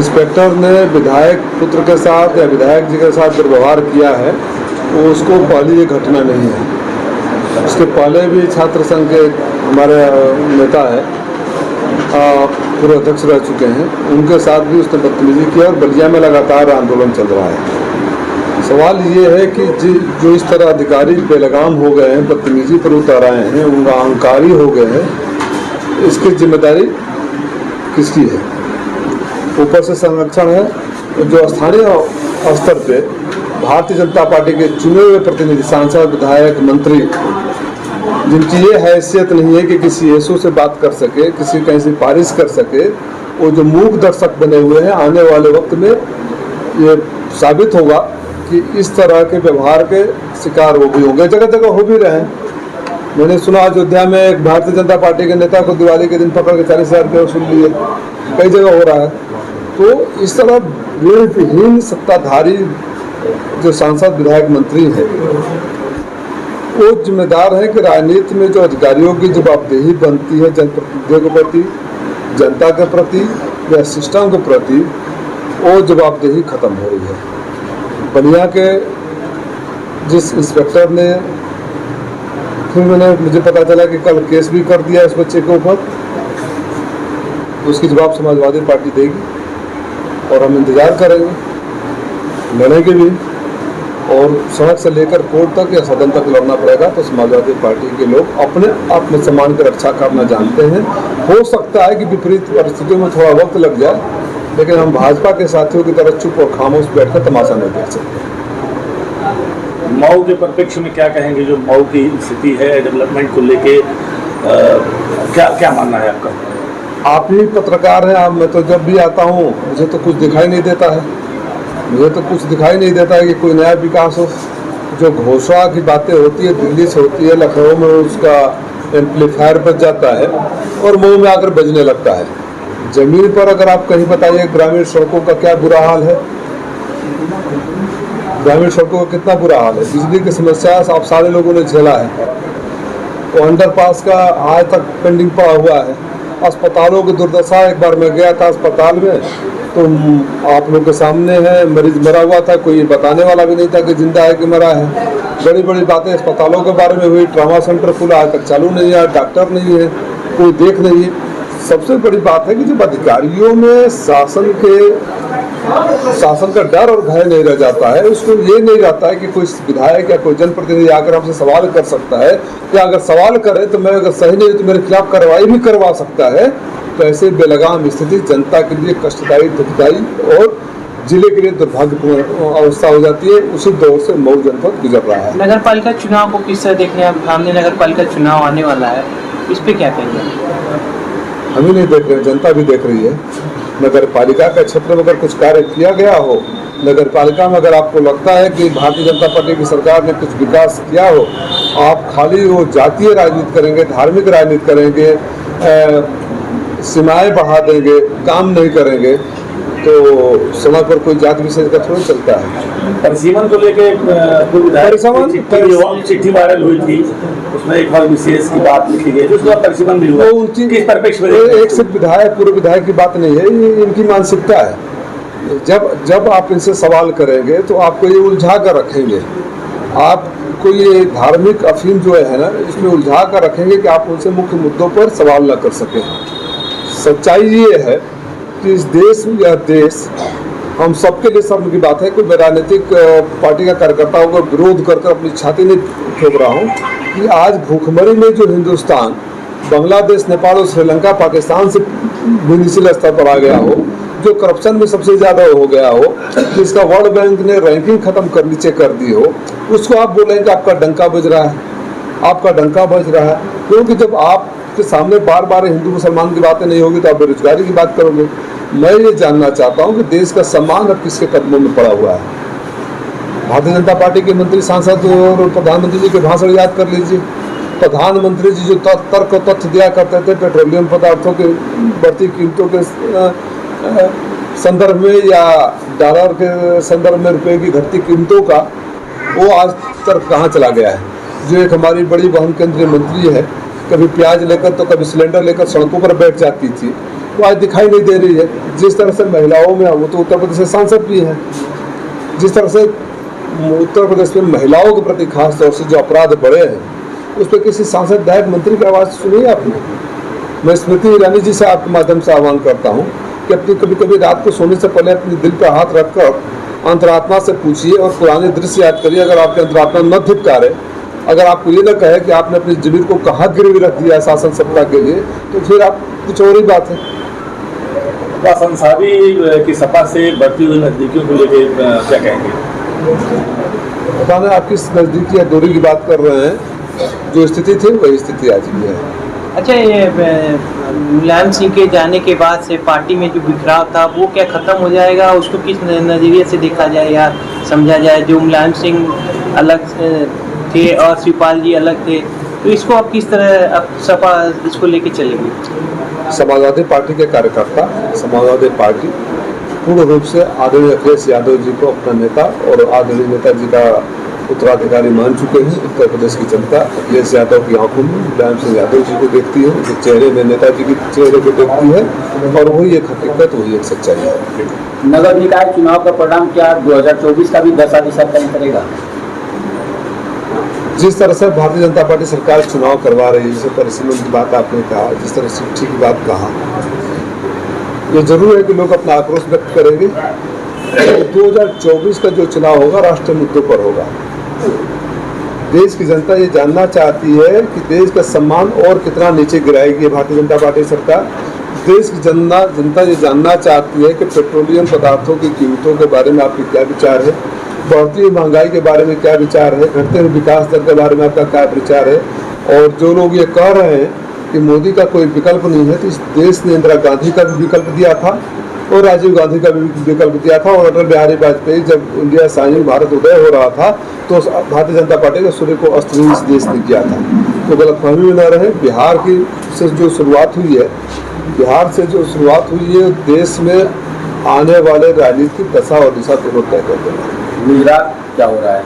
Inspector ने विधायक पुत्र के साथ या विधायक जी के साथ दुर्व्यवहार किया है वो उसको पहली ये घटना नहीं है। उसके पहले भी छात्र संघ के हमारे नेता है, पूर्व अध्यक्ष रह चुके हैं, उनके साथ भी उसने बदतमीजी किया और बलिया में लगातार आंदोलन चल रहा है। सवाल ये है कि जो इस तरह अधिकारी बेलगाम हो गए हैं, बदतमीजी पर उतर आए हैं, उनका अहंकारी हो गए हैं, इसकी जिम्मेदारी किसकी है? ऊपर से संरक्षण है जो स्थानीय स्तर पे भारतीय जनता पार्टी के चुने हुए प्रतिनिधि, सांसद, विधायक, मंत्री, जिनकी ये हैसियत नहीं है कि किसी इशू से बात कर सके, किसी कहीं सिफारिश कर सके, वो जो मूक दर्शक बने हुए हैं, आने वाले वक्त में ये साबित होगा कि इस तरह के व्यवहार के शिकार वो भी होंगे, जगह जगह हो भी रहे हैं। मैंने सुना अयोध्या में एक भारतीय जनता पार्टी के नेता को दिवाली के दिन पकड़ के 40,000 रुपये वसूल लिए, कई जगह हो रहा है। तो इस तरह विवेकहीन सत्ताधारी जो सांसद, विधायक, मंत्री हैं, वो जिम्मेदार है कि राजनीति में जो अधिकारियों की जवाबदेही बनती है जनप्रतिनिधियों के प्रति, जनता के प्रति या सिस्टम के प्रति, वो जवाबदेही खत्म हो रही है। बलिया के जिस इंस्पेक्टर ने, फिर मुझे पता चला कि कल केस भी कर दिया इस बच्चे के ऊपर, उसकी जवाब समाजवादी पार्टी देगी और हम इंतजार करेंगे, लड़ेंगे भी, और सड़क से लेकर कोर्ट तक या सदन तक लड़ना पड़ेगा। तो समाजवादी पार्टी के लोग अपने आत्मसम्मान की रक्षा करना जानते हैं। हो सकता है कि विपरीत परिस्थितियों में थोड़ा वक्त लग जाए, लेकिन हम भाजपा के साथियों की तरह चुप और खामोश बैठकर तमाशा नहीं देख सकते। मऊ के परिप्रेक्ष्य में क्या कहेंगे, जो मऊ की स्थिति है डेवलपमेंट को लेके, क्या मानना है आपका? आप ही पत्रकार हैं, मैं तो जब भी आता हूँ मुझे तो कुछ दिखाई नहीं देता है, मुझे तो कुछ दिखाई नहीं देता है कि कोई नया विकास हो। जो घोषणा की बातें होती है दिल्ली से होती है, लखनऊ में उसका एम्पलीफायर बज जाता है और मऊ में आकर बजने लगता है। जमीन पर अगर आप कहीं बताइए ग्रामीण सड़कों का क्या बुरा हाल है, ग्रामीण सड़कों का कितना बुरा हाल है। बिजली की समस्या आप सारे लोगों ने झेला है, तो अंडरपास का आज तक पेंडिंग पड़ा हुआ है। अस्पतालों की दुर्दशा, एक बार मैं गया था अस्पताल में, तो आप लोग के सामने है, मरीज मरा हुआ था, कोई बताने वाला भी नहीं था कि जिंदा है कि मरा है। बड़ी बड़ी बातें अस्पतालों के बारे में हुई, ट्रॉमा सेंटर खुला आज तक चालू नहीं है, डॉक्टर नहीं है, कोई देख नहीं है। सबसे बड़ी बात है कि जब अधिकारियों में शासन का डर और भय नहीं रह जाता है, उसको ये नहीं रहता है कि कोई विधायक या कोई जनप्रतिनिधि आकर हमसे सवाल कर सकता है, या अगर सवाल करे तो मैं अगर सही नहीं तो मेरे खिलाफ कार्रवाई भी करवा सकता है। तो ऐसे बेलगाम स्थिति जनता के लिए कष्टदायी, दुखदायी और जिले के लिए दुर्भाग्यपूर्ण अवस्था हो जाती है। उसी दौर से मऊ जनपद गुजर रहा है। नगर पालिका चुनाव को किस तरह देखने, सामने नगर पालिका चुनाव आने वाला है, इस पे क्या कहेंगे? हम ही नहीं देख रहे, जनता भी देख रही है। नगर पालिका के क्षेत्र में अगर कुछ कार्य किया गया हो, नगर पालिका में अगर आपको लगता है कि भारतीय जनता पार्टी की सरकार ने कुछ विकास किया हो, आप खाली वो जातीय राजनीति करेंगे, धार्मिक राजनीति करेंगे, सीमाएं बढ़ा देंगे, काम नहीं करेंगे, तो समय पर कोई जात विशेष का थोड़ी चलता है। परिसीमन को लेके चिट्ठी वायरल हुई थी, उसमें एक बार विशेष की बात लिखी गई, उसका परिसीमन भी हुआ। किस परिप्रेक्ष्य में? एक सिर्फ विधायक, पूर्व विधायक की बात नहीं है, ये इनकी मानसिकता है। जब आप इनसे सवाल करेंगे तो आपको ये उलझा कर रखेंगे, आपको ये धार्मिक अफीम जो है ना, इसमें उलझा कर रखेंगे कि आप उनसे मुख्य मुद्दों पर सवाल न कर सकें। सच्चाई ये है कि इस देश में, यह देश हम सबके लिए शर्म की बात है। कोई राजनीतिक पार्टी का कार्यकर्ता होकर विरोध कर अपनी छाती नहीं ठोक रहा हूँ कि आज भूखमरी में जो हिंदुस्तान बांग्लादेश, नेपाल और श्रीलंका, पाकिस्तान से भी निचले स्तर पर आ गया हो, जो करप्शन में सबसे ज़्यादा हो गया हो, जिसका वर्ल्ड बैंक ने रैंकिंग खत्म कर नीचे कर दी हो, उसको आप बोलेंगे कि आपका डंका बज रहा है, आपका डंका बज रहा है। क्योंकि जब आपके सामने बार बार हिंदू मुसलमान की बातें नहीं होगी तो आप बेरोजगारी की बात करोगे। मैं ये जानना चाहता हूँ कि देश का सम्मान अब किसके कदमों में पड़ा हुआ है। भारतीय जनता पार्टी के मंत्री, सांसद और प्रधानमंत्री जी के भाषण याद कर लीजिए। प्रधानमंत्री जी जो तर्क और तथ्य दिया करते थे पेट्रोलियम पदार्थों के बढ़ती कीमतों के संदर्भ में या डॉलर के संदर्भ में रुपए की घटती कीमतों का, वो आज तक कहाँ चला गया है। जो एक हमारी बड़ी बहन केंद्रीय मंत्री है, कभी प्याज लेकर तो कभी सिलेंडर लेकर सड़कों पर बैठ जाती थी, वो आज दिखाई नहीं दे रही है। जिस तरह से महिलाओं में, वो तो उत्तर प्रदेश से सांसद भी हैं, जिस तरह से उत्तर प्रदेश में महिलाओं के प्रति खास तौर से जो अपराध बढ़े हैं, उस पर किसी सांसद, विधायक, मंत्री की आवाज़ सुनी है आपने? मैं स्मृति ईरानी जी से आपके माध्यम से आह्वान करता हूँ कि अपनी कभी कभी रात को सोने से पहले अपने दिल पर हाथ रखकर अंतरात्मा से पूछिए और पुराने दृश्य याद करिए। अगर आपके अंतरात्मा न धिक्कारे, अगर आपको ये न कहे कि आपने अपनी जमीन को कहाँ गिरवी रख दिया शासन सत्ता के लिए, तो फिर आप कुछ और ही बात है। अंसारी की सपा से बढ़ती हुई नजदीकियों को लेकर क्या कहेंगे? पता नहीं आप किस नज़दीकी या दूरी की बात कर रहे हैं। जो स्थिति थी वही स्थिति आज भी है। अच्छा, ये मुलायम सिंह के जाने के बाद से पार्टी में जो बिखराव था वो क्या खत्म हो जाएगा? उसको किस नज़रिए से देखा जाए या समझा जाए? जो मुलायम सिंह अलग थे और शिवपाल जी अलग थे, तो इसको अब किस तरह अब सपा इसको लेके चलेगी? समाजवादी पार्टी के कार्यकर्ता, समाजवादी पार्टी पूर्ण रूप से आदरणीय अखिलेश यादव जी को अपना नेता और आदरणीय नेताजी का उत्तराधिकारी मान चुके हैं। उत्तर प्रदेश की जनता अखिलेश यादव की आंखों में मुलायम सिंह यादव जी को देखती है, जो चेहरे में नेताजी के चेहरे को देखती है, और वही एक हकीकत, वही एक सच्चाई है। नगर निकाय चुनाव का परिणाम क्या 2024 का भी दशा तय करेगा? जिस तरह से भारतीय जनता पार्टी सरकार चुनाव करवा रही है, जिस परिसीमन की बात आपने कहा, जिस तरह से ठीक बात कहा, ये जरूर है कि लोग अपना आक्रोश व्यक्त करेंगे। 2024 का जो चुनाव होगा राष्ट्रीय मुद्दों पर होगा। देश की जनता ये जानना चाहती है कि देश का सम्मान और कितना नीचे गिराएगी भारतीय जनता पार्टी सरकार। देश की जनता ये जानना चाहती है कि पेट्रोलियम पदार्थों की कीमतों के बारे में आपके क्या विचार है, बढ़ती हुई महंगाई के बारे में क्या विचार है, घटते हुए विकास दर के बारे में आपका क्या विचार है। और जो लोग ये कह रहे हैं कि मोदी का कोई विकल्प नहीं है, तो इस देश ने इंदिरा गांधी का भी विकल्प दिया था और राजीव गांधी का भी विकल्प दिया था, और अटल बिहारी वाजपेयी जब इंडिया संयुक्त भारत उदय हो रहा था तो भारतीय जनता पार्टी के सूर्य को अस्त नहीं इस देश ने किया था। तो गलतफहमी में न रहे। बिहार की से जो शुरुआत हुई है, बिहार से जो शुरुआत हुई है, देश में आने वाले राजनीतिक दशा और दिशा दोनों तय कर देना। गुजरात क्या हो रहा है?